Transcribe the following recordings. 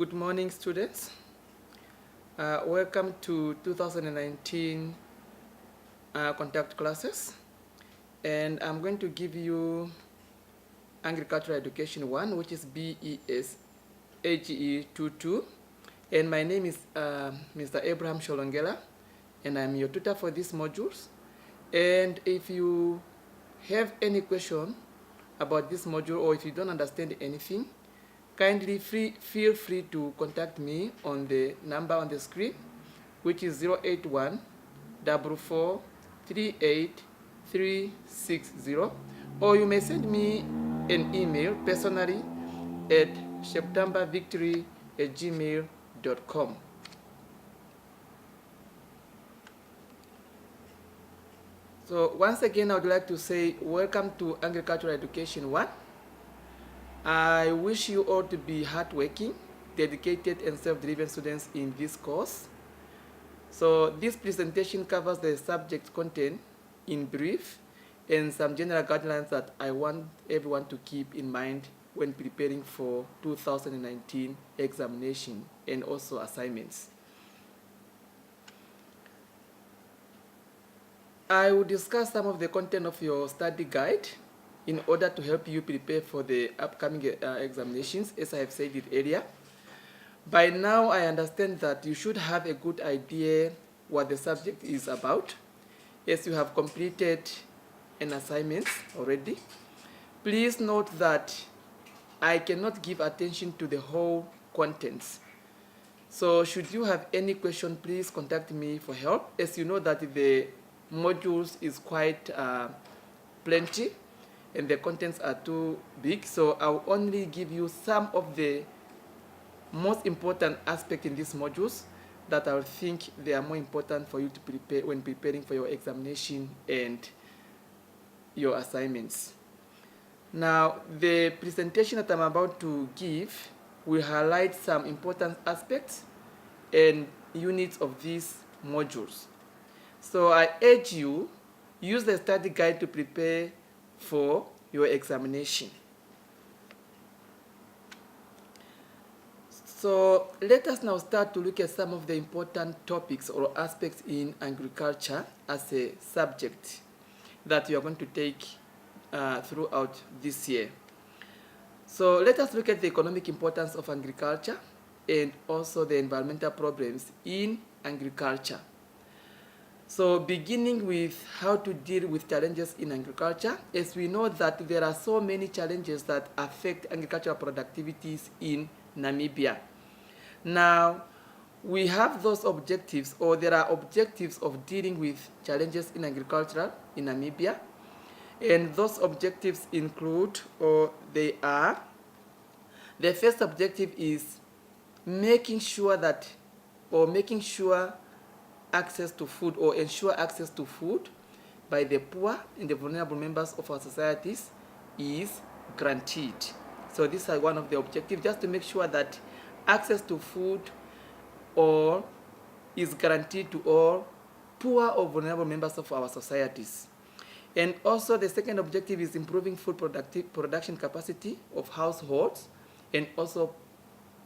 Good morning, students. Welcome to 2019 contact classes. And I'm going to give you Agricultural Education 1, which is BES AGE22. And my name is Mr. Abraham Sholongela, and I'm your tutor for these modules. And if you have any question about this module, or if you don't understand anything, kindly feel free to contact me on the number on the screen, which is 081 44 38 360, or you may send me an email personally at septembervictory@gmail.com. So once again, I would like to say welcome to Agricultural Education 1. I wish you all to be hardworking, dedicated, and self-driven students in this course. So this presentation covers the subject content in brief and some general guidelines that I want everyone to keep in mind when preparing for 2019 examination and also assignments. I will discuss some of the content of your study guide in order to help you prepare for the upcoming examinations, as I have said it earlier. By now, I understand that you should have a good idea what the subject is about, as you have completed an assignment already. Please note that I cannot give attention to the whole contents. So should you have any question, please contact me for help, as you know that the modules is quite plenty and the contents are too big, so I'll only give you some of the most important aspects in these modules that I think they are more important for you to prepare when preparing for your examination and your assignments. Now, the presentation that I'm about to give will highlight some important aspects and units of these modules. So I urge you, use the study guide to prepare for your examination. So let us now start to look at some of the important topics or aspects in agriculture as a subject that you are going to take throughout this year. So let us look at the economic importance of agriculture and also the environmental problems in agriculture. So beginning with how to deal with challenges in agriculture, as we know that there are so many challenges that affect agricultural productivities in Namibia. Now, we have those objectives, or there are objectives of dealing with challenges in agriculture in Namibia. And those objectives include, or they are, the first objective is making sure access to food, or ensure access to food by the poor and the vulnerable members of our societies is granted. So these are one of the objectives, just to make sure that access to food or is guaranteed to all poor or vulnerable members of our societies. And also the second objective is improving food production capacity of households and also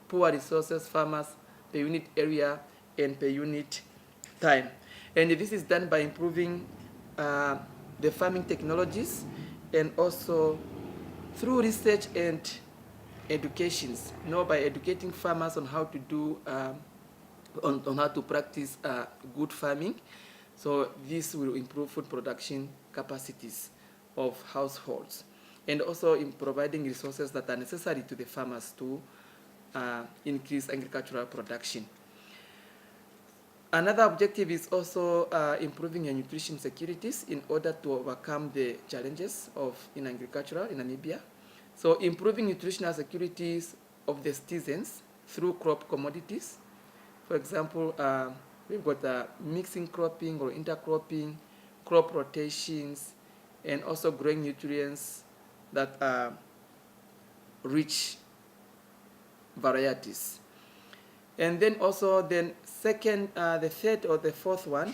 poor resources farmers per unit area and per unit time. And this is done by improving the farming technologies and also through research and educations, by educating farmers on how to do on how to practice good farming. So this will improve food production capacities of households, and also in providing resources that are necessary to the farmers to increase agricultural production. Another objective is also improving your nutrition securities in order to overcome the challenges in agriculture in Namibia. So improving nutritional securities of the citizens through crop commodities. For example, we've got mixing cropping or intercropping, crop rotations, and also growing nutrients that are rich varieties. And then also the third or the fourth one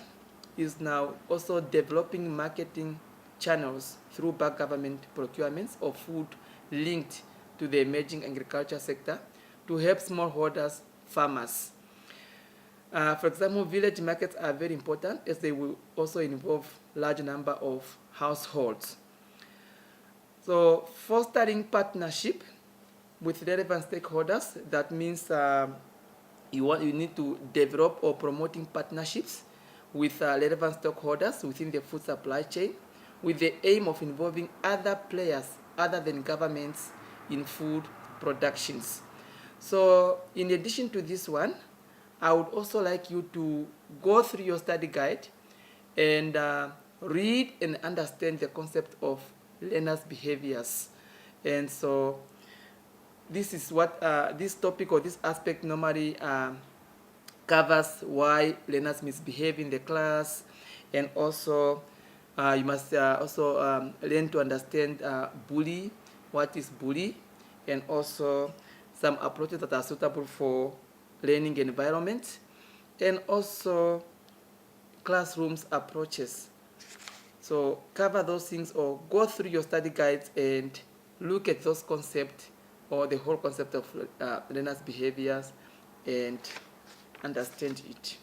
is now also developing marketing channels through back government procurements of food linked to the emerging agriculture sector to help smallholders farmers. For example, village markets are very important as they will also involve large number of households. So fostering partnership with relevant stakeholders, that means you need to develop or promoting partnerships with relevant stakeholders within the food supply chain with the aim of involving other players other than governments in food productions. So in addition to this one, I would also like you to go through your study guide and read and understand the concept of learners' behaviors. And so this is what this topic or this aspect normally covers why learners misbehave in the class, and also you must also learn to understand bully, what is bully, and also some approaches that are suitable for learning environment, and also classrooms approaches. So cover those things or go through your study guides and look at those concepts or the whole concept of learners' behaviors and understand it.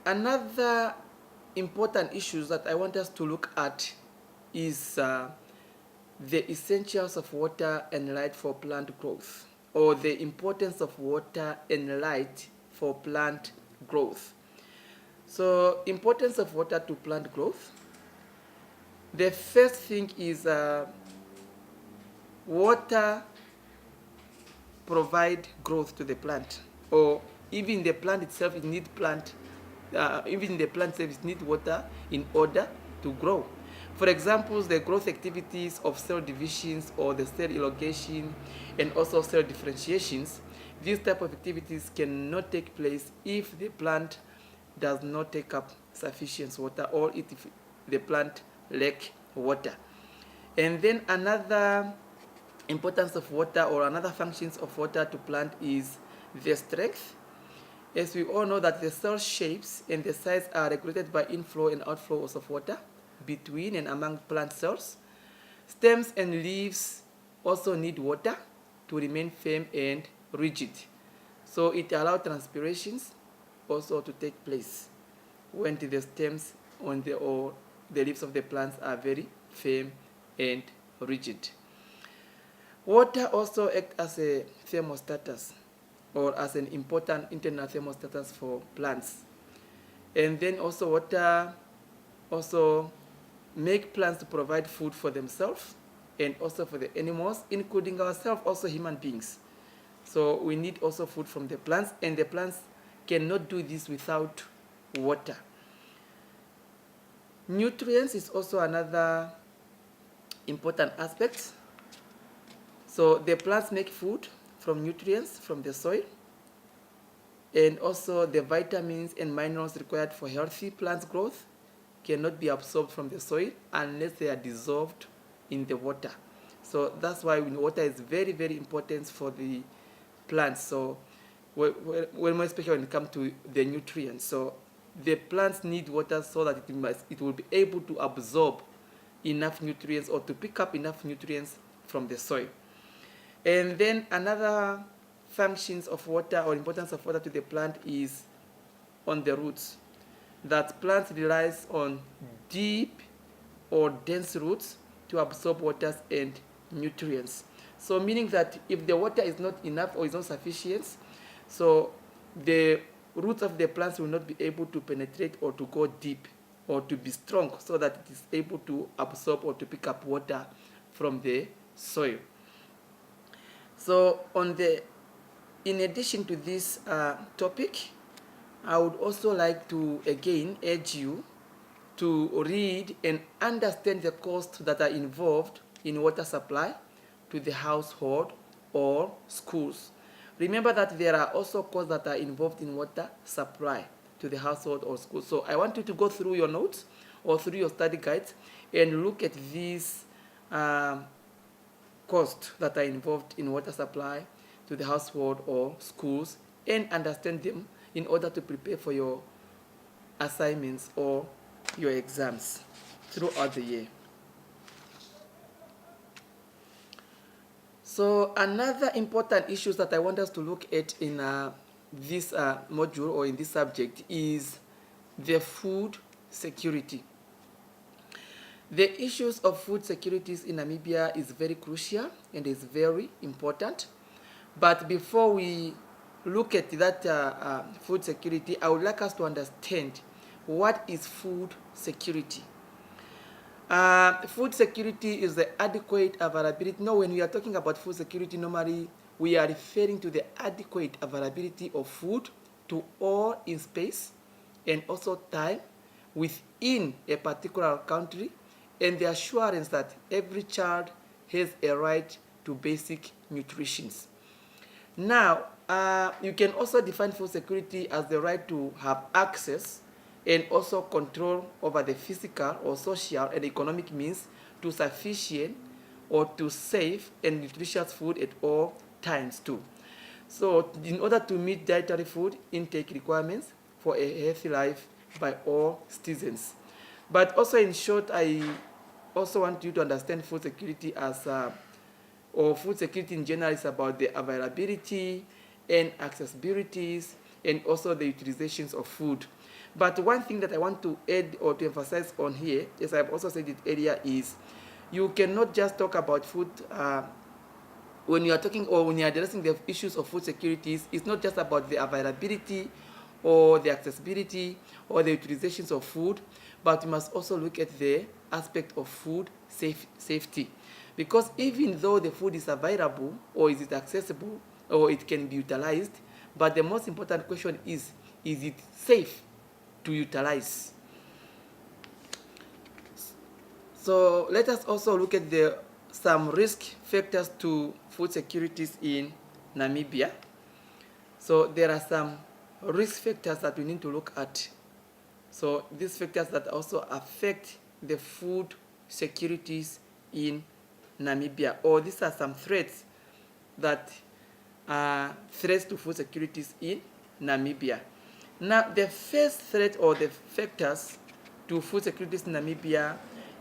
Another important issue that I want us to look at is the essentials of water and light for plant growth, or the importance of water and light for plant growth. So importance of water to plant growth. The first thing is water provide growth to the plant, or even the plant itself, it need plant, even the plant itself need water in order to grow. For example, the growth activities of cell divisions or the cell elongation and also cell differentiations, these type of activities cannot take place if the plant does not take up sufficient water, or if the plant lack water. And then another importance of water, or another functions of water to plant, is the strength. As we all know that the cell shapes and the size are regulated by inflow and outflows of water between and among plant cells. Stems and leaves also need water to remain firm and rigid. So it allows transpirations also to take place when the stems on or the leaves of the plants are very firm and rigid. Water also acts as a thermostatus, or as an important internal thermostatus for plants. And then also water also make plants to provide food for themselves and also for the animals, including ourselves, also human beings. So we need also food from the plants, and the plants cannot do this without water. Nutrients is also another important aspect. So the plants make food from nutrients from the soil, and also the vitamins and minerals required for healthy plant growth cannot be absorbed from the soil unless they are dissolved in the water. So that's why water is very, very important for the plants. So when especially when it comes to the nutrients, so the plants need water so that it will be able to absorb enough nutrients, or to pick up enough nutrients from the soil. And then another functions of water or importance of water to the plant is on the roots. That plants relies on deep or dense roots to absorb waters and nutrients. So meaning that if the water is not enough or is not sufficient, so the roots of the plants will not be able to penetrate or to go deep or to be strong so that it is able to absorb or to pick up water from the soil. So in addition to this topic, I would also like to again urge you to read and understand the costs that are involved in water supply to the household or schools. Remember that there are also costs that are involved in water supply to the household or school. So I want you to go through your notes or through your study guides and look at these costs that are involved in water supply to the household or schools, and understand them in order to prepare for your assignments or your exams throughout the year. So another important issue that I want us to look at in this module or in this subject is the food security. The issues of food securities in Namibia is very crucial and is very important. But before we look at that food security, I would like us to understand what is food security. Food security is the adequate availability. No, when we are talking about food security, normally we are referring to the adequate availability of food to all in space and also time within a particular country, and the assurance that every child has a right to basic nutrition. Now, you can also define food security as the right to have access and also control over the physical or social and economic means to sufficient or to safe and nutritious food at all times too. So in order to meet dietary food intake requirements for a healthy life by all citizens. But also in short, I also want you to understand food security as or food security in general is about the availability and accessibilities and also the utilizations of food. But one thing that I want to add or to emphasize on here, as I've also said it earlier, is you cannot just talk about food when you are talking or when you are addressing the issues of food securities. It's not just about the availability or the accessibility or the utilizations of food, but you must also look at the aspect of food safety. Because even though the food is available or is it accessible or it can be utilized, but the most important question is it safe to utilize? So let us also look at some risk factors to food securities in Namibia. So there are some risk factors that we need to look at. So these factors that also affect the food securities in Namibia, or these are some threats that are threats to food securities in Namibia. Now, the first threat or the factors to food securities in Namibia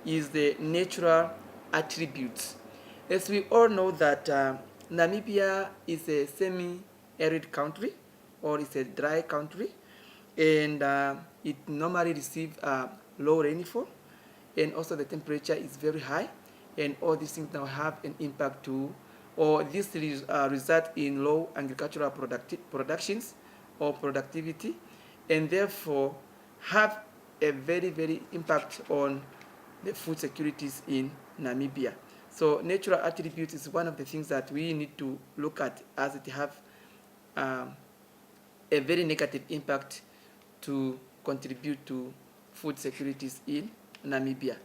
is the natural attributes. As we all know that Namibia is a semi-arid country, or it's a dry country, and it normally receives low rainfall, and also the temperature is very high, and all these things now have an impact to, or this result in low agricultural productions or productivity, and therefore have a very, very impact on the food securities in Namibia. So natural attributes is one of the things that we need to look at, as it have a very negative impact to contribute to food securities in Namibia.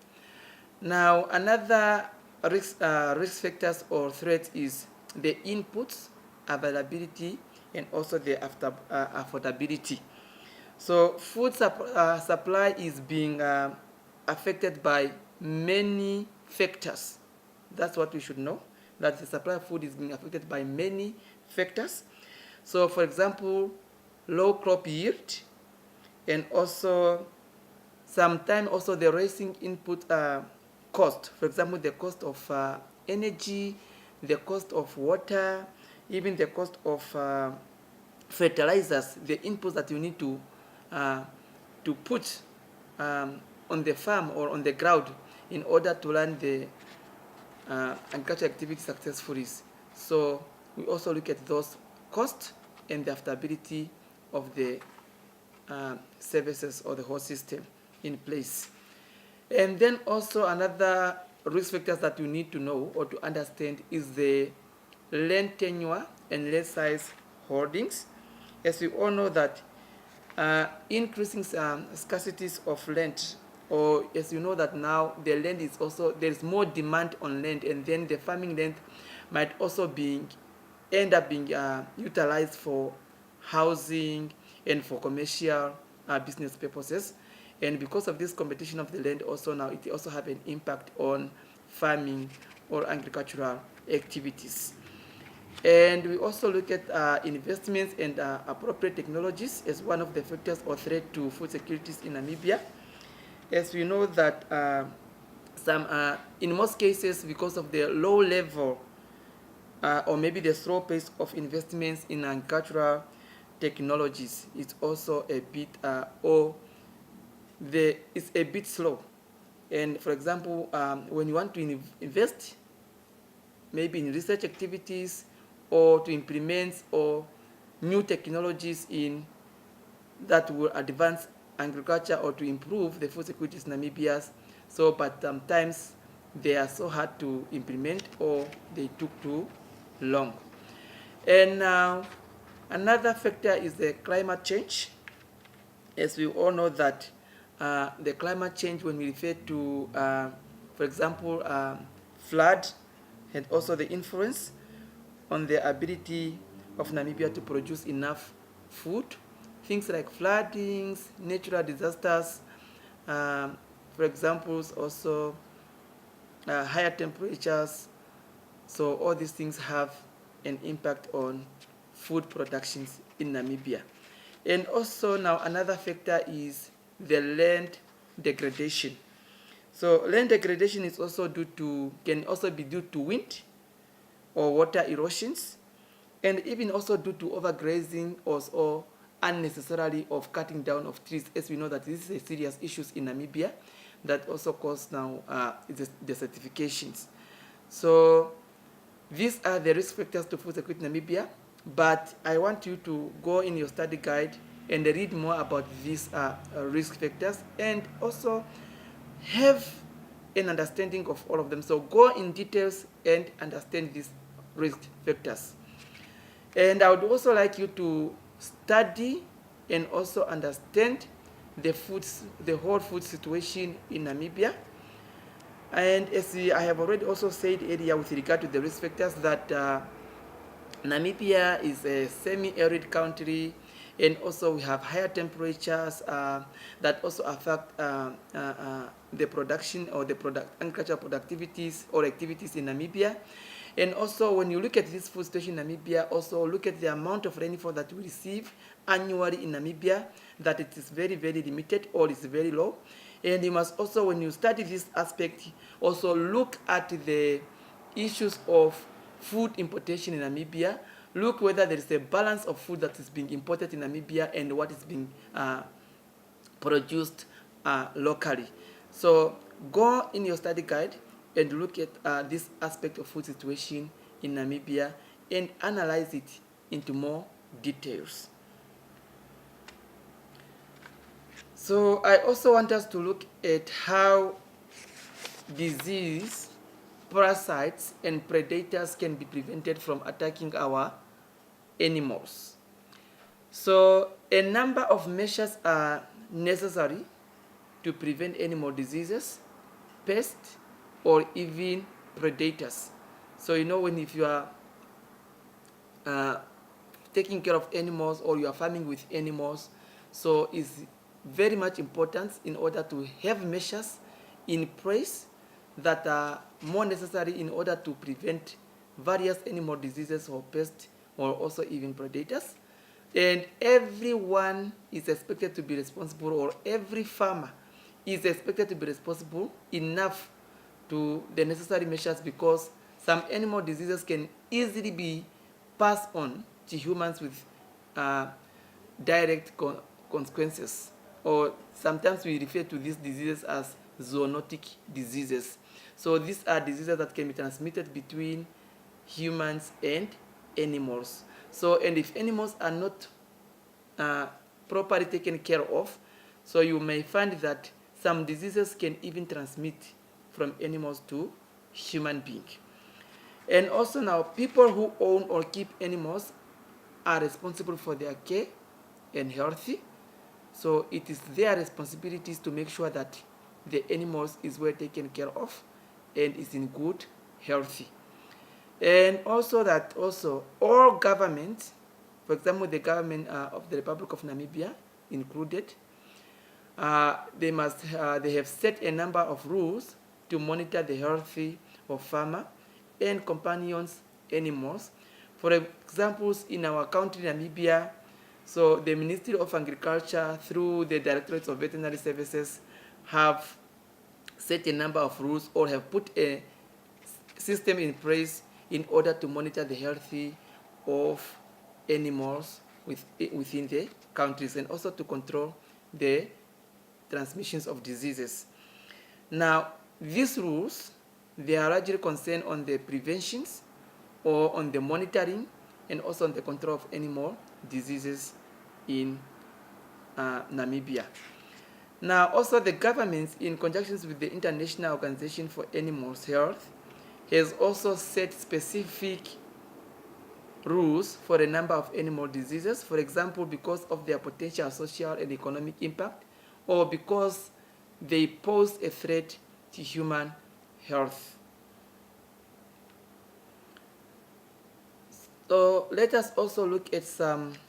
Now, another risk factors or threat is the inputs, availability, and also the affordability. So food supply is being affected by many factors. That's what we should know, that the supply of food is being affected by many factors. So for example, low crop yield, and also sometimes also the rising input cost. For example, the cost of energy, the cost of water, even the cost of fertilizers, the inputs that you need to put on the farm or on the ground in order to run the agricultural activity successfully. So we also look at those costs and the affordability of the services or the whole system in place. And then also another risk factors that you need to know or to understand is the land tenure and land size holdings. As we all know that increasing scarcities of land, or as you know that now the land is also, there is more demand on land, and then the farming land might also end up being utilized for housing and for commercial business purposes. And because of this competition of the land, also now it also have an impact on farming or agricultural activities. And we also look at investments and appropriate technologies as one of the factors or threat to food securities in Namibia. As we know that in most cases, because of the low level or maybe the slow pace of investments in agricultural technologies is also a bit it's a bit slow. And for example, when you want to invest maybe in research activities or to implement or new technologies in that will advance agriculture or to improve the food security in Namibia. So, but sometimes they are so hard to implement or they took too long. And now another factor is the climate change. As we all know that the climate change, when we refer to, for example, flood, and also the influence on the ability of Namibia to produce enough food. Things like floodings, natural disasters, for example, also higher temperatures. So all these things have an impact on food productions in Namibia. And also now another factor is the land degradation. So land degradation is also can also be due to wind or water erosions, and even also due to overgrazing or unnecessarily of cutting down of trees, as we know that this is a serious issue in Namibia that also cause now desertifications. So these are the risk factors to food security in Namibia, but I want you to go in your study guide and read more about these risk factors and also have an understanding of all of them. So go in details and understand these risk factors. And I would also like you to study and also understand the whole food situation in Namibia. And as I have already also said earlier with regard to the risk factors that Namibia is a semi-arid country, and also we have higher temperatures that also affect the production or the agricultural productivities or activities in Namibia. And also when you look at this food situation in Namibia, also look at the amount of rainfall that we receive annually in Namibia, that it is very, very limited or is very low. And you must also, when you study this aspect, also look at the issues of food importation in Namibia. Look whether there is a balance of food that is being imported in Namibia and what is being produced locally. So go in your study guide and look at this aspect of food situation in Namibia and analyze it into more details. So I also want us to look at how disease, parasites, and predators can be prevented from attacking our animals. So a number of measures are necessary to prevent animal diseases, pests, or even predators. So you know, if you are taking care of animals or you are farming with animals, so it's very much important in order to have measures in place that are more necessary in order to prevent various animal diseases or pests or also even predators. And everyone is expected to be responsible, or every farmer is expected to be responsible enough to the necessary measures, because some animal diseases can easily be passed on to humans with direct consequences, or sometimes we refer to these diseases as zoonotic diseases. So these are diseases that can be transmitted between humans and animals. So, and if animals are not properly taken care of, so you may find that some diseases can even transmit from animals to human beings. And also now, people who own or keep animals are responsible for their care and health. So it is their responsibilities to make sure that the animals is well taken care of and is in good health. And also that also all governments, for example the government of the Republic of Namibia included, they have set a number of rules to monitor the health of farmer and companions animals. For example, in our country Namibia, so the Ministry of Agriculture through the Directorate of Veterinary Services have set a number of rules or have put a system in place in order to monitor the health of animals within the countries, and also to control the transmissions of diseases. Now, these rules, they are largely concerned on the preventions or on the monitoring and also on the control of animal diseases in Namibia. Now, also the government, in conjunction with the International Organization for Animals Health, has also set specific rules for a number of animal diseases, for example, because of their potential social and economic impact, or because they pose a threat to human health. So let us also look at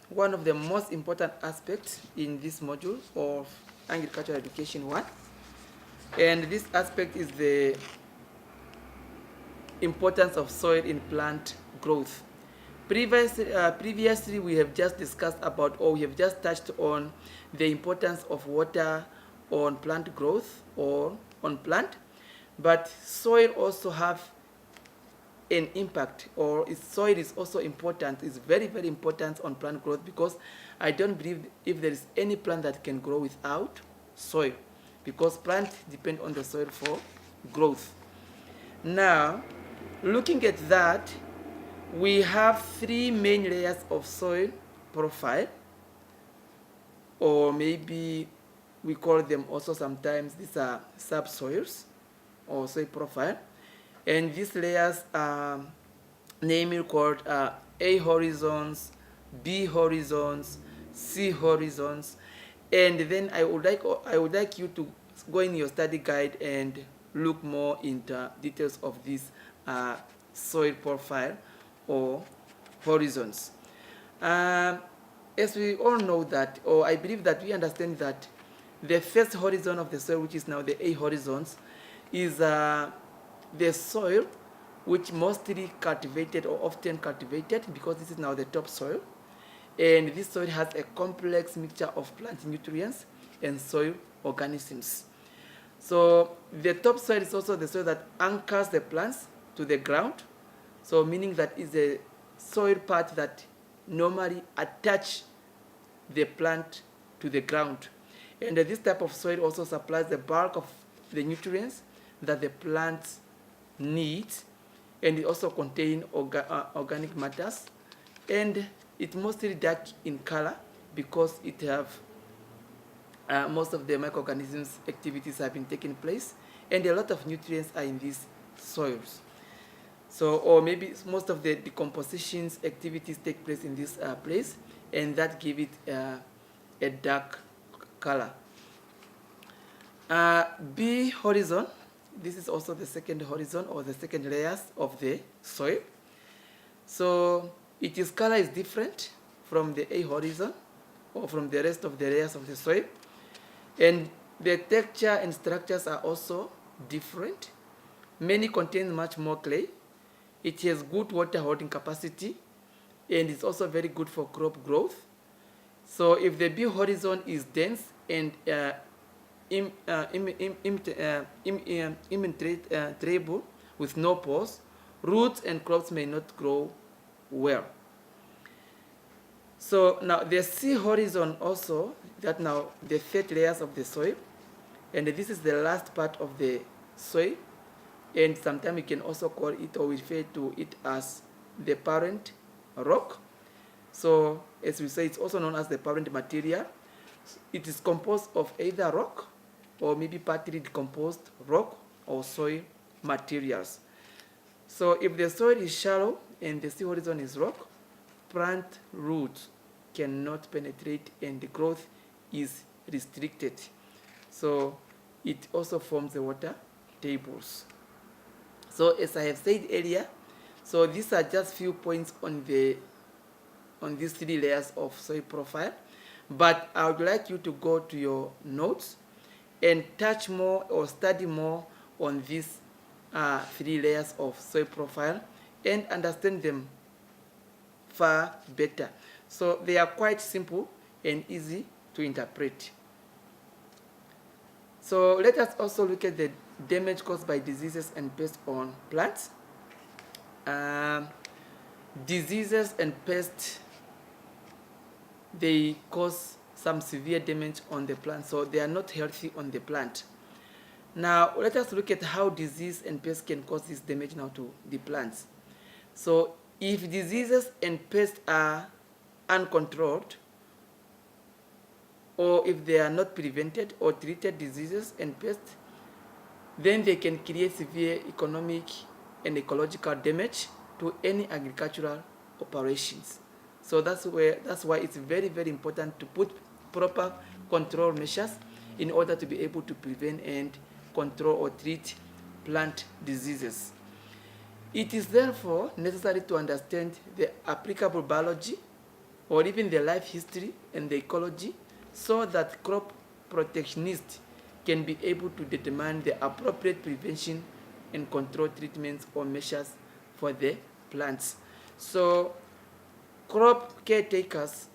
one of the most important aspects in this module of Agricultural Education 1. And this aspect is the importance of soil in plant growth. Previously, we have just discussed about, or we have just touched on the importance of water on plant growth or on plant, but soil also have an impact, or soil is also important. It's very, very important on plant growth, because I don't believe if there is any plant that can grow without soil, because plants depend on the soil for growth. Now, looking at that, we have three main layers of soil profile, or maybe we call them also sometimes, these are subsoils or soil profile. And these layers are namely called A horizons, B horizons, C horizons. And then I would like you to go in your study guide and look more into details of this soil profile or horizons. As we all know that, or I believe that we understand that the first horizon of the soil, which is now the A horizons, is the soil which mostly cultivated or often cultivated, because this is now the top soil. And this soil has a complex mixture of plant nutrients and soil organisms. So the top soil is also the soil that anchors the plants to the ground. So meaning that is a soil part that normally attach the plant to the ground. And this type of soil also supplies the bulk of the nutrients that the plants need, and it also contains organic matters, and it's mostly dark in color because it have most of the microorganisms activities have been taking place, and a lot of nutrients are in these soils. So, or maybe most of the decompositions activities take place in this place, and that give it a dark color. B horizon, this is also the second horizon or the second layers of the soil. So its color is different from the A horizon or from the rest of the layers of the soil, and the texture and structures are also different. Many contain much more clay. It has good water holding capacity, and it's also very good for crop growth. So if the B horizon is dense and impenetrable with no pores, roots and crops may not grow well. So now the C horizon also, that now the third layers of the soil, and this is the last part of the soil, and sometimes we can also call it, or we refer to it as the parent rock. So as we say, it's also known as the parent material. It is composed of either rock or maybe partly decomposed rock or soil materials. So if the soil is shallow and the sea horizon is rock, plant roots cannot penetrate and the growth is restricted. So it also forms the water tables. So as I have said earlier, so these are just few points on these three layers of soil profile, but I would like you to go to your notes and touch more or study more on these three layers of soil profile and understand them far better. So they are quite simple and easy to interpret. So let us also look at the damage caused by diseases and pests on plants. Diseases and pests, they cause some severe damage on the plant, so they are not healthy on the plant. Now let us look at how disease and pests can cause this damage now to the plants. So if diseases and pests are uncontrolled, or if they are not prevented or treated, diseases and pests, then they can create severe economic and ecological damage to any agricultural operations. So that's why it's very, very important to put proper control measures in order to be able to prevent and control or treat plant diseases. It is therefore necessary to understand the applicable biology or even the life history and the ecology, so that crop protectionists can be able to determine the appropriate prevention and control treatments or measures for the plants. So crop caretakers,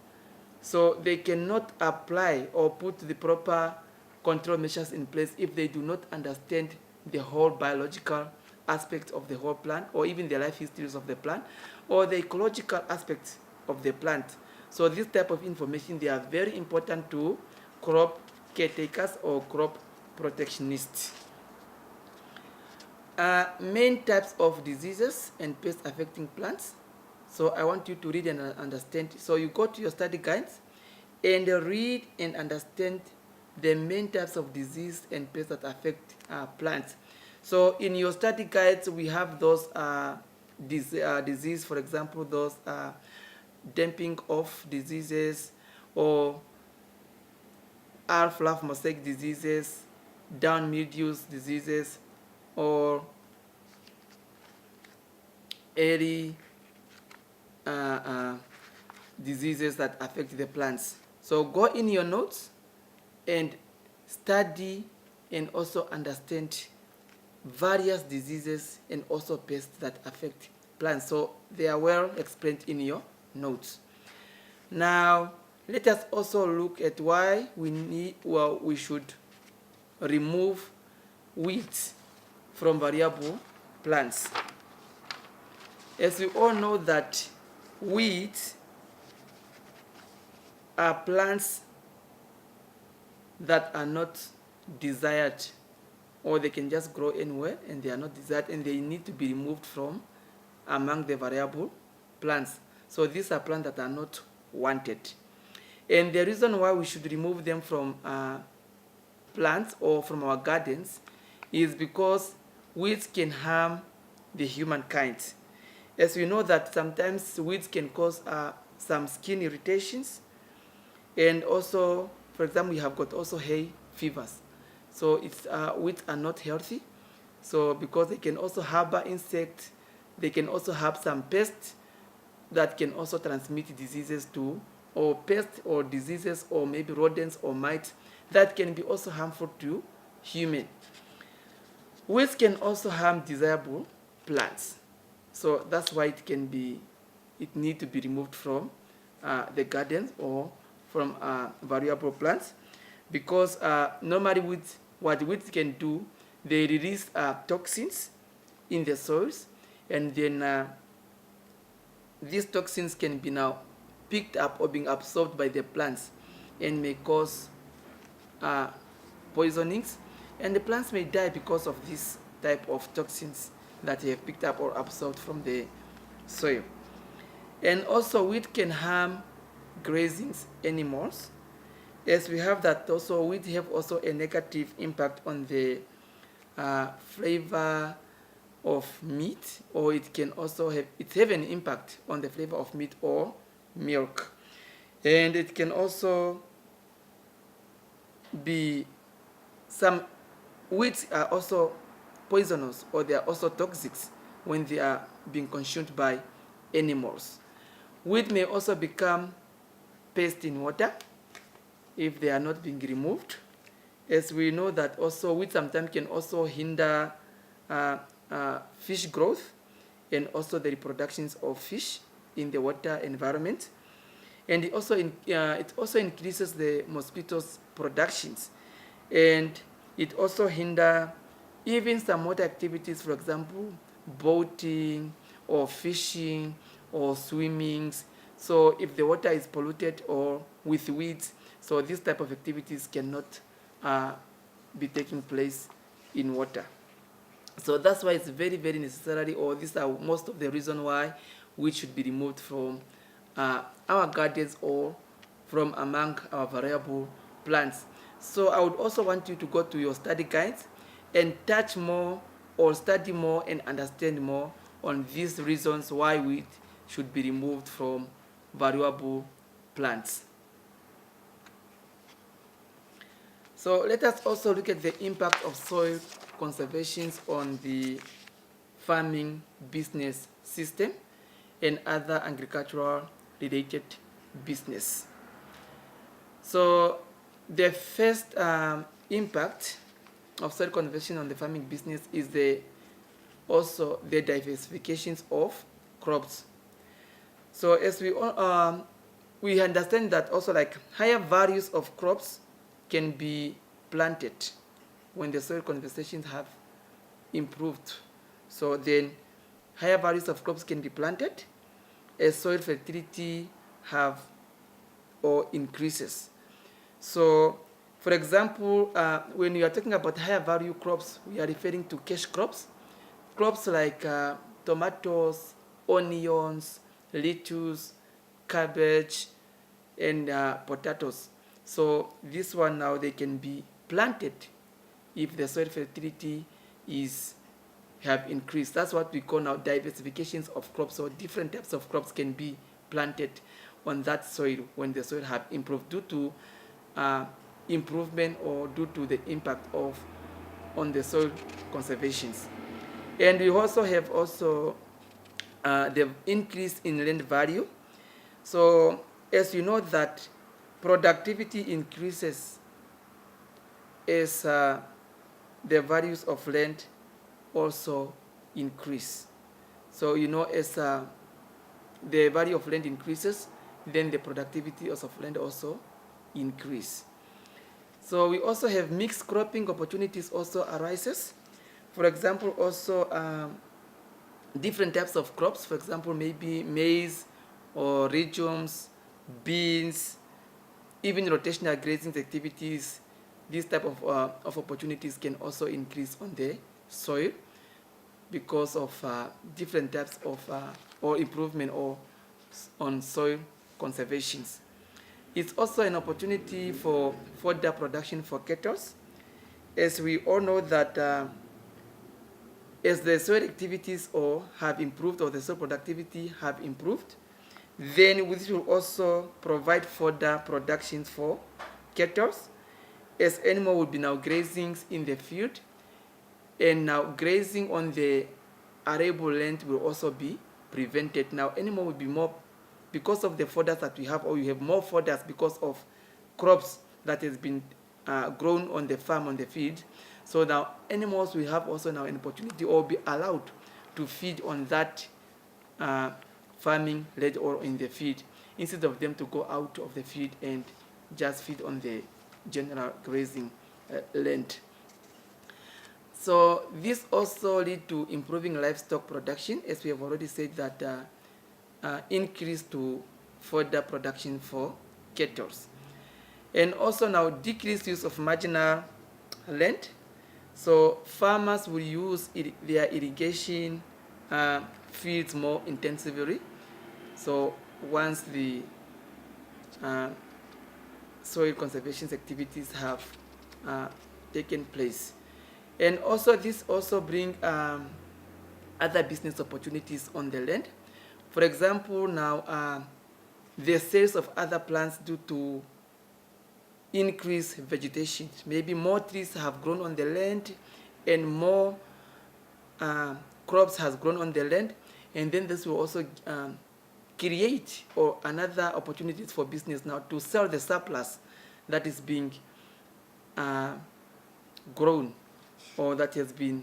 so they cannot apply or put the proper control measures in place if they do not understand the whole biological aspects of the whole plant, or even the life histories of the plant, or the ecological aspects of the plant. So this type of information, they are very important to crop caretakers or crop protectionists. Main types of diseases and pests affecting plants. So I want you to read and understand. So you go to your study guides and read and understand the main types of disease and pests that affect plants. So in your study guides, we have those disease, for example, those damping off diseases, or fluff mosaic diseases, down mildews diseases, or airy diseases that affect the plants. So go in your notes and study and also understand various diseases and also pests that affect plants. So they are well explained in your notes. Now let us also look at why we should remove weeds from variable plants. As we all know that weeds are plants that are not desired, or they can just grow anywhere and they are not desired, and they need to be removed from among the variable plants. So these are plants that are not wanted. And the reason why we should remove them from plants or from our gardens is because weeds can harm the humankind. As we know that sometimes weeds can cause some skin irritations, and also, for example, we have got also hay fevers. So it's weeds are not healthy. So because they can also harbor insects, they can also have some pests that can also transmit diseases to, or pests or diseases, or maybe rodents or mites that can be also harmful to human. Weeds can also harm desirable plants. So that's why it need to be removed from the gardens or from variable plants, because normally what weeds can do, they release toxins in the soils, and then these toxins can be now picked up or being absorbed by the plants and may cause poisonings, and the plants may die because of this type of toxins that they have picked up or absorbed from the soil. And also weed can harm grazing animals, as we have that also weed have also a negative impact on the flavor of meat, or it can also have an impact on the flavor of meat or milk. And it can also be, some weeds are also poisonous, or they are also toxic when they are being consumed by animals. Weed may also become paste in water if they are not being removed, as we know that also weeds sometimes can also hinder fish growth and also the reproductions of fish in the water environment. And it also increases the mosquitoes' productions, and it also hinder even some water activities, for example, boating or fishing or swimmings. So if the water is polluted or with weeds, so these type of activities cannot be taking place in water. So that's why it's very, very necessary, or these are most of the reason why we should be removed from our gardens or from among our variable plants. So I would also want you to go to your study guides and touch more or study more and understand more on these reasons why we should be removed from variable plants. So let us also look at the impact of soil conservation on the farming business system and other agricultural related business. So the first impact of soil conservation on the farming business is also the diversifications of crops. So as we understand that also, like, higher values of crops can be planted when the soil conservation have improved. So then higher values of crops can be planted as soil fertility have or increases. So for example, when we are talking about higher value crops, we are referring to cash crops, crops like tomatoes, onions, lettuce, cabbage, and potatoes. So this one now, they can be planted if the soil fertility have increased. That's what we call now diversifications of crops. So different types of crops can be planted on that soil when the soil have improved due to improvement or due to the impact on the soil conservations. And we also have the increase in land value. So as you know that productivity increases as the values of land also increase. So you know, as the value of land increases, then the productivity of land also increase. So we also have mixed cropping opportunities also arises. For example, also different types of crops, for example, maybe maize or legumes, beans, even rotational grazing activities. These type of opportunities can also increase on the soil because of different types of or improvement or on soil conservations. It's also an opportunity for further production for cattle, as we all know that as the soil activities have improved, or the soil productivity have improved, then this will also provide further production for cattle, as animal will be now grazing in the field, and now grazing on the arable land will also be prevented. Now animal will be more, because of the fodders that we have, or you have more fodders because of crops that has been grown on the farm, on the field. So now animals will have also now an opportunity or be allowed to feed on that farming land or in the field, instead of them to go out of the field and just feed on the general grazing land. So this also lead to improving livestock production, as we have already said that increase to further production for cattle. And also now decreased use of marginal land. So farmers will use their irrigation fields more intensively. So once the soil conservation activities have taken place. And also this also bring other business opportunities on the land. For example, now the sales of other plants due to increased vegetation. Maybe more trees have grown on the land and more crops has grown on the land, and then this will also create or another opportunities for business now to sell the surplus that is being grown or that has been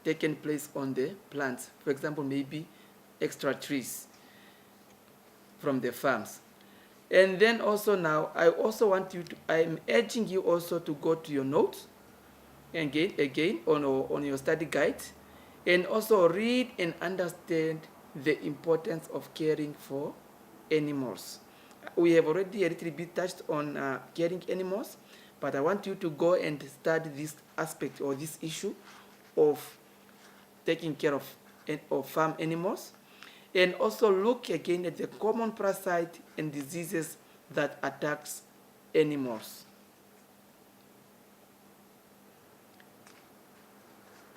taken place on the plants. For example, maybe extra trees from the farms. And then also now, I also want you to, I'm urging you also to go to your notes again on your study guide And also read and understand the importance of caring for animals. We have already a little bit touched on caring animals, but I want you to go and study this aspect or this issue of taking care of farm animals, and also look again at the common parasites and diseases that attacks animals.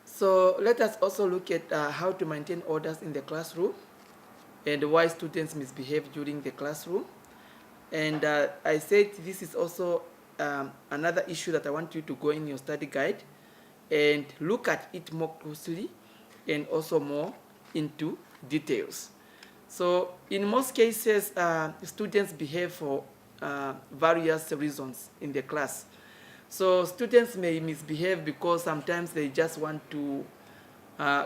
So let us also look at how to maintain orders in the classroom and why students misbehave during the classroom. And I said this is also another issue that I want you to go in your study guide and look at it more closely and also more into details. So in most cases, students behave for various reasons in the class. So students may misbehave because sometimes they just want to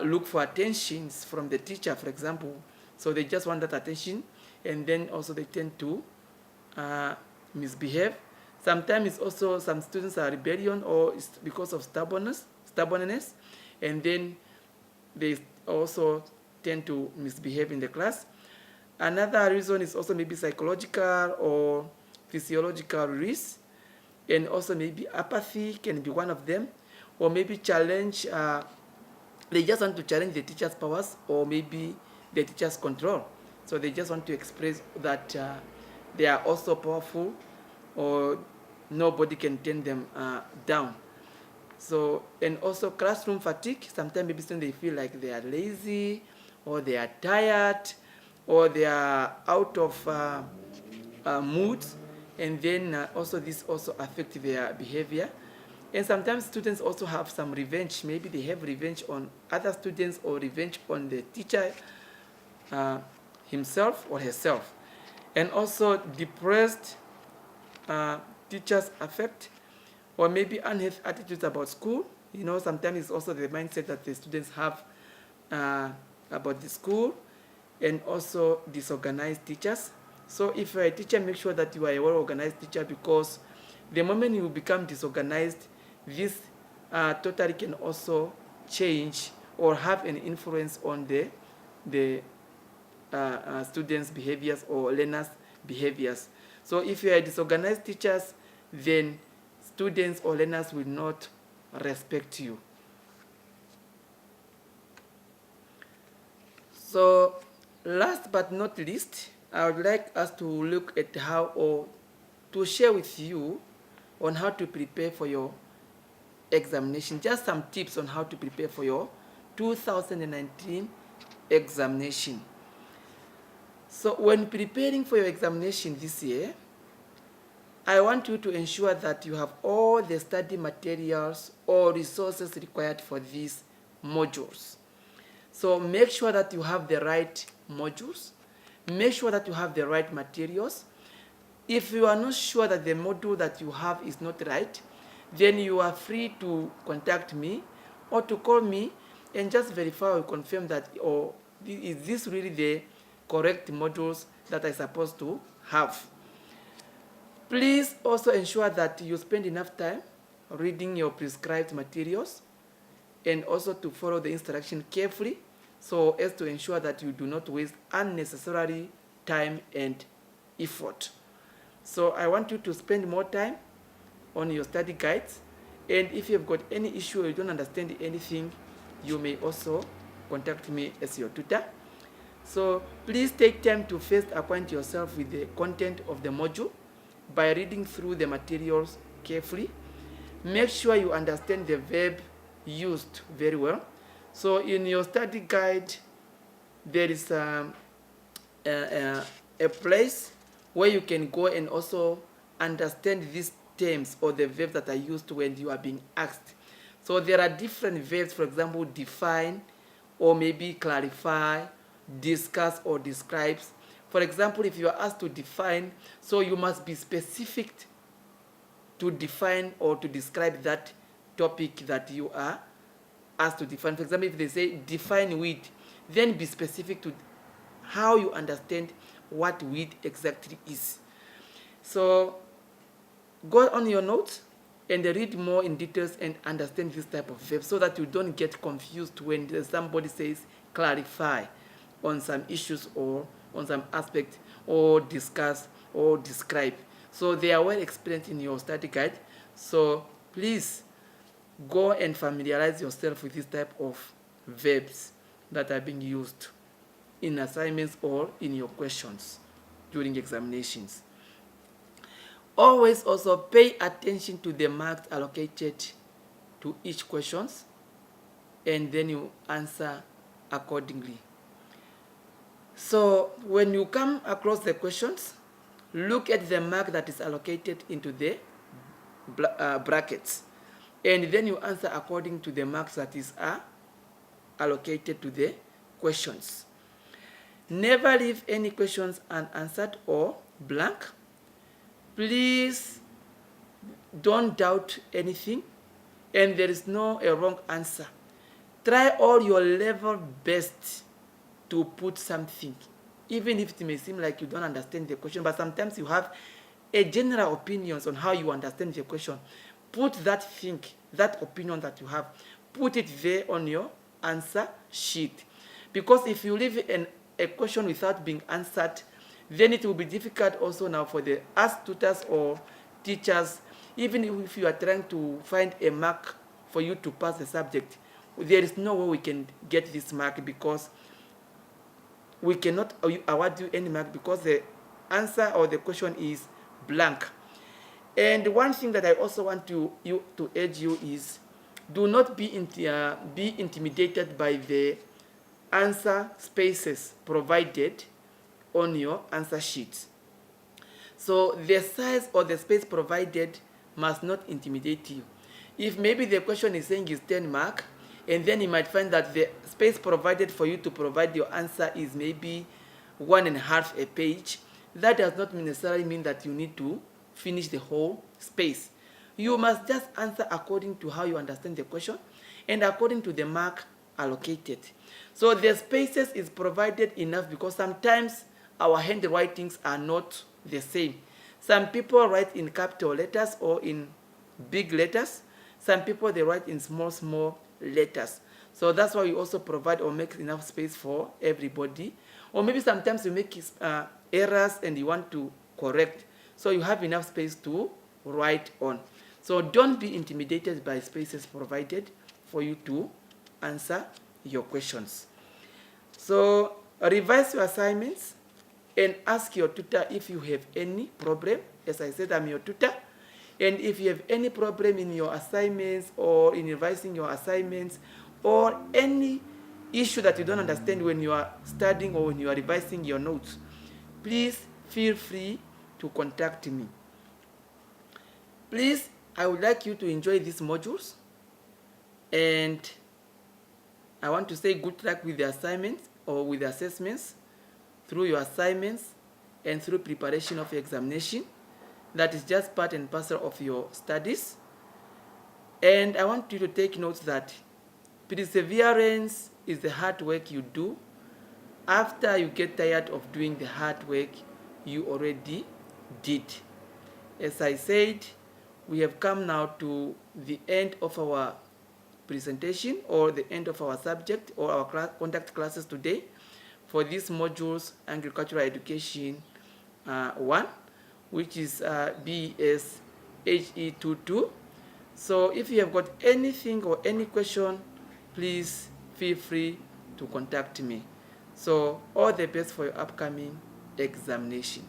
look for attentions from the teacher, for example. So they just want that attention, and then also they tend to misbehave. Sometimes also some students are rebellion or it's because of stubbornness, and then they also tend to misbehave in the class. Another reason is also maybe psychological or physiological risk, and also maybe apathy can be one of them, or maybe challenge, they just want to challenge the teacher's powers or maybe the teacher's control. So they just want to express that they are also powerful or nobody can turn them down. So, and also classroom fatigue, sometimes maybe they feel like they are lazy or they are tired or they are out of mood, and then also this also affects their behavior. And sometimes students also have some revenge. Maybe they have revenge on other students or revenge on the teacher himself or herself. And also depressed teachers affect, or maybe unhealthy attitudes about school. You know, sometimes it's also the mindset that the students have about the school, and also disorganized teachers. So if you're a teacher, make sure that you are a well-organized teacher, because the moment you become disorganized, this totally can also change or have an influence on the students' behaviors or learners' behaviors. So if you are disorganized teachers, then students or learners will not respect you. So last but not least, I would like us to look at how, or to share with you on how to prepare for your examination. Just some tips on how to prepare for your 2019 examination. So when preparing for your examination this year, I want you to ensure that you have all the study materials or resources required for these modules. So make sure that you have the right modules. Make sure that you have the right materials. If you are not sure that the module that you have is not right, then you are free to contact me or to call me and just verify or confirm that, or is this really the correct modules that I'm supposed to have. Please also ensure that you spend enough time reading your prescribed materials, and also to follow the instruction carefully, so as to ensure that you do not waste unnecessary time and effort. So I want you to spend more time on your study guides, and if you've got any issue or you don't understand anything, you may also contact me as your tutor. So please take time to first acquaint yourself with the content of the module by reading through the materials carefully. Make sure you understand the verb used very well. So in your study guide, there is a place where you can go and also understand these terms or the verbs that are used when you are being asked. So there are different verbs, for example, define, or maybe clarify, discuss, or describes. For example, if you are asked to define, so you must be specific to define or to describe that topic that you are asked to define. For example, if they say define weed, then be specific to how you understand what weed exactly is. So go on your notes and read more in details and understand this type of verb so that you don't get confused when somebody says clarify on some issues or on some aspect, or discuss or describe. So they are well explained in your study guide. So please go and familiarize yourself with this type of verbs that are being used in assignments or in your questions during examinations. Always also pay attention to the marks allocated to each questions, and then you answer accordingly. So when you come across the questions, look at the mark that is allocated into the brackets, and then you answer according to the marks that is allocated to the questions. Never leave any questions unanswered or blank. Please don't doubt anything, and there is no a wrong answer. Try all your level best to put something, even if it may seem like you don't understand the question, but sometimes you have a general opinions on how you understand the question. Put that thing, that opinion that you have, put it there on your answer sheet. Because if you leave a question without being answered, then it will be difficult also now for the as tutors or teachers, even if you are trying to find a mark for you to pass the subject, there is no way we can get this mark, because we cannot award you any mark because the answer or the question is blank. And one thing that I also want you to urge you is, do not be intimidated by the answer spaces provided on your answer sheet. So the size or the space provided must not intimidate you. If maybe the question is saying is 10 mark, and then you might find that the space provided for you to provide your answer is maybe 1.5 a page, that does not necessarily mean that you need to finish the whole space. You must just answer according to how you understand the question and according to the mark allocated. So the spaces is provided enough because sometimes our handwritings are not the same. Some people write in capital letters or in big letters. Some people, they write in small letters. So that's why we also provide or make enough space for everybody. Or maybe sometimes you make errors and you want to correct. So you have enough space to write on. So don't be intimidated by spaces provided for you to answer your questions. So revise your assignments and ask your tutor if you have any problem. As I said, I'm your tutor. And if you have any problem in your assignments or in revising your assignments or any issue that you don't understand when you are studying or when you are revising your notes, please feel free to contact me. Please, I would like you to enjoy these modules, and I want to say good luck with the assignments or with the assessments, through your assignments and through preparation of your examination. That is just part and parcel of your studies. And I want you to take note that perseverance is the hard work you do after you get tired of doing the hard work you already did. As I said, we have come now to the end of our presentation or the end of our subject or our conduct classes today for these modules, Agricultural Education 1, which is Bes Age22. So if you have got anything or any question, please feel free to contact me. So all the best for your upcoming examination.